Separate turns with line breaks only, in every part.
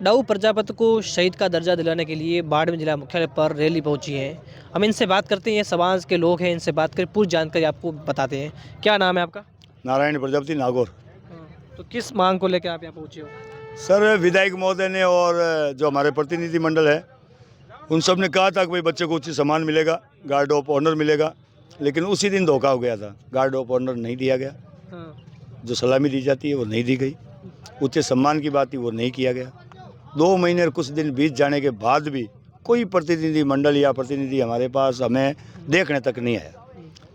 डाऊ प्रजापति को शहीद का दर्जा दिलाने के लिए बाड़मेर जिला मुख्यालय पर रैली पहुंची है। हम इनसे बात करते हैं, समाज के लोग हैं, इनसे बात कर पूरी जानकारी आपको बताते हैं। क्या नाम है आपका?
नारायण प्रजापति नागौर।
तो किस मांग को लेकर आप यहाँ पहुंचे हो?
सर, विधायक महोदय ने और जो हमारे प्रतिनिधि मंडल है उन सब ने कहा था कि भाई बच्चे को उचित सम्मान मिलेगा, गार्ड ऑफ ऑनर मिलेगा, लेकिन उसी दिन धोखा हो गया था। गार्ड ऑफ ऑनर नहीं दिया गया, जो सलामी दी जाती है वो नहीं दी गई, उचित सम्मान की बात थी वो नहीं किया गया। 2 महीने और कुछ दिन बीत जाने के बाद भी कोई प्रतिनिधि मंडल या प्रतिनिधि हमारे पास हमें देखने तक नहीं आया।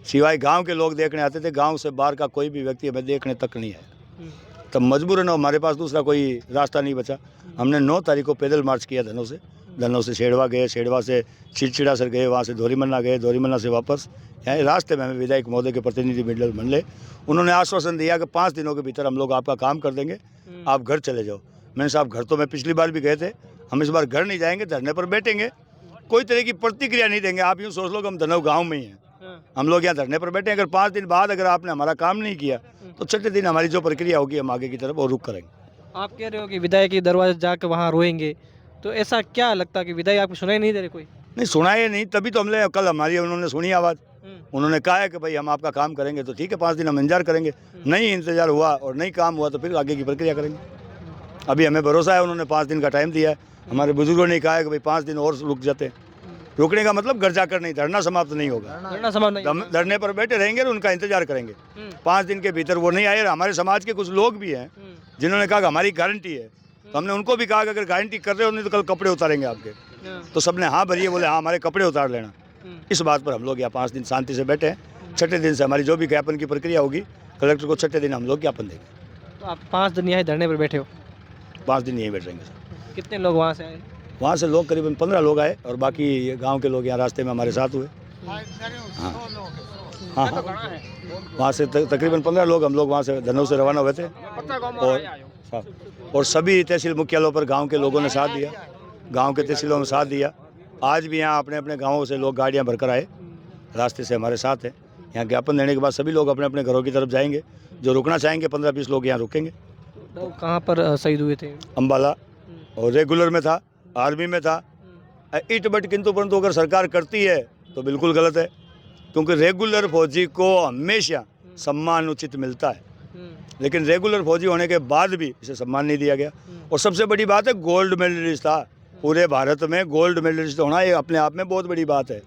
सिवाय गांव के लोग देखने आते थे, गांव से बाहर का कोई भी व्यक्ति हमें देखने तक नहीं आया। तब मजबूरन हमारे पास दूसरा कोई रास्ता नहीं बचा। हमने 9 तारीख को पैदल मार्च किया धनों से शेड़वा गए, शेड़वा से चिड़चिड़ा सर गए, वहाँ से धोरीमन्ना गए, धोरीमन्ना से वापस यहाँ रास्ते में हमें विधायक महोदय के प्रतिनिधि मंडल मिले। उन्होंने आश्वासन दिया कि 5 दिनों के भीतर हम लोग आपका काम कर देंगे, आप घर चले जाओ। मैंने साहब, घर तो मैं पिछली बार भी गए थे, हम इस बार घर नहीं जाएंगे, धरने पर बैठेंगे, कोई तरह की प्रतिक्रिया नहीं देंगे। आप यूँ सोच लो कि हम धनौ गाँव में ही हैं, हम लोग यहाँ धरने पर बैठे। अगर 5 दिन बाद अगर आपने हमारा काम नहीं किया तो 6ठे दिन हमारी जो प्रक्रिया होगी हम आगे की तरफ और रुक करेंगे।
आप कह रहे हो कि विधायक के दरवाजे जाकर वहाँ रोएंगे, तो ऐसा क्या लगता है कि विधायक आपको सुनाई नहीं दे रहे? कोई
नहीं सुनाए नहीं, तभी तो हमने कल हमारी उन्होंने सुनी आवाज़। उन्होंने कहा है कि भाई हम आपका काम करेंगे, तो ठीक है 5 दिन हम इंतजार करेंगे। नहीं इंतजार हुआ और नहीं काम हुआ तो फिर आगे की प्रक्रिया करेंगे। अभी हमें भरोसा है, उन्होंने 5 दिन का टाइम दिया है। हमारे बुजुर्गों ने कहा है कि भाई 5 दिन और रुक जाते हैं। रुकने का मतलब घर जाकर नहीं, धरना समाप्त नहीं होगा। धरने पर बैठे रहेंगे और उनका इंतजार करेंगे। 5 दिन के भीतर वो नहीं आए। हमारे समाज के कुछ लोग भी हैं जिन्होंने कहा कि हमारी गारंटी है, तो हमने उनको भी कहा कि अगर गारंटी कर रहे हो नहीं तो कल कपड़े उतारेंगे आपके। तो सबने हाँ भरी है, बोले हाँ हमारे कपड़े उतार लेना। इस बात पर हम लोग यहाँ 5 दिन शांति से बैठे हैं। 6ठे दिन से हमारी जो भी ज्ञापन की प्रक्रिया होगी, कलेक्टर को 6ठे दिन हम लोग ज्ञापन देंगे।
तो आप 5 दिन यहाँ धरने पर बैठे हो?
5 दिन यहीं बैठेंगे सर।
कितने लोग वहाँ से आए?
वहाँ से लोग करीबन 15 लोग आए और बाकी गांव के लोग यहाँ रास्ते में हमारे साथ हुए। हाँ, वहाँ से तकरीबन 15 लोग हम लोग वहाँ से धनौ से रवाना हुए थे और सभी तहसील मुख्यालयों पर गांव के लोगों ने साथ दिया, गांव के तहसीलों में साथ दिया। आज भी यहाँ अपने अपने गाँवों से लोग गाड़ियाँ भरकर आए, रास्ते से हमारे साथ हैं। यहाँ ज्ञापन देने के बाद सभी लोग अपने अपने घरों की तरफ जाएंगे। जो रुकना चाहेंगे 15-20 लोग यहाँ रुकेंगे।
तो कहाँ पर शहीद हुए थे?
अम्बाला, और रेगुलर में था, आर्मी में था। इट बट किंतु परंतु अगर सरकार करती है तो बिल्कुल गलत है, क्योंकि रेगुलर फौजी को हमेशा सम्मान उचित मिलता है, लेकिन रेगुलर फौजी होने के बाद भी इसे सम्मान नहीं दिया गया। और सबसे बड़ी बात है, गोल्ड मेडलिस्ट था। पूरे भारत में गोल्ड मेडलिस्ट होना ये अपने आप में बहुत बड़ी बात है।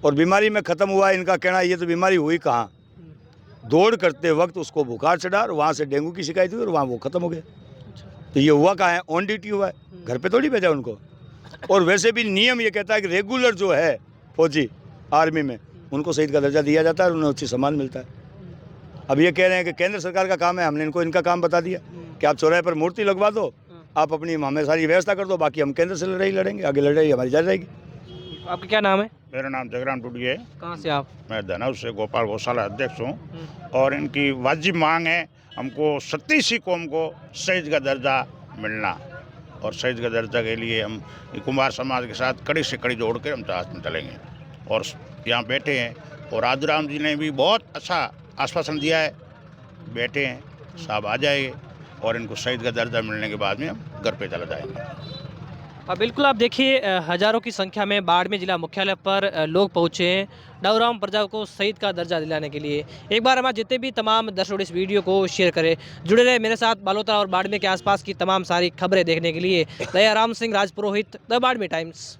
और बीमारी में ख़त्म हुआ, इनका कहना ये तो बीमारी हुई कहाँ, दौड़ करते वक्त उसको बुखार चढ़ा और वहाँ से डेंगू की शिकायत हुई और वहाँ वो ख़त्म हो गया। तो ये हुआ कहाँ है? ऑन ड्यूटी हुआ है, घर पे थोड़ी भेजा उनको। और वैसे भी नियम ये कहता है कि रेगुलर जो है फौजी आर्मी में, उनको शहीद का दर्जा दिया जाता है और उन्हें उचित सम्मान मिलता है। अब ये कह रहे हैं कि केंद्र सरकार का काम है, हमने इनको इनका काम बता दिया कि आप चौराहे पर मूर्ति लगवा दो, आप अपनी हमें सारी व्यवस्था कर दो, बाकी हम केंद्र से लड़ाई लड़ेंगे, आगे लड़ाई हमारी जारी रहेगी।
आपका क्या नाम है?
मेरा नाम जगराम टूडी है।
कहाँ से आप?
मैं धनौ से गोपाल गौशाला अध्यक्ष हूँ और इनकी वाजिब मांग है, हमको 37 कौम को शहीद का दर्जा मिलना, और शहीद का दर्जा के लिए हम कुमार समाज के साथ कड़ी से कड़ी जोड़ कर हम साथ में चलेंगे। और यहाँ बैठे हैं और आदुराम जी ने भी बहुत अच्छा आश्वासन दिया है, बैठे हैं, साहब आ जाएंगे और इनको शहीद का दर्जा मिलने के बाद में हम घर पे चला जाएंगे।
बिल्कुल, आप देखिए हज़ारों की संख्या में बाड़मेर जिला मुख्यालय पर लोग पहुँचे हैं डाऊराम प्रजापति को शहीद का दर्जा दिलाने के लिए। एक बार हमारे जितने भी तमाम दर्शक इस वीडियो को शेयर करें, जुड़े रहे मेरे साथ बालोतरा और बाड़मेर के आसपास की तमाम सारी खबरें देखने के लिए। Dayaram Singh Rajpurohit, the Barmer times.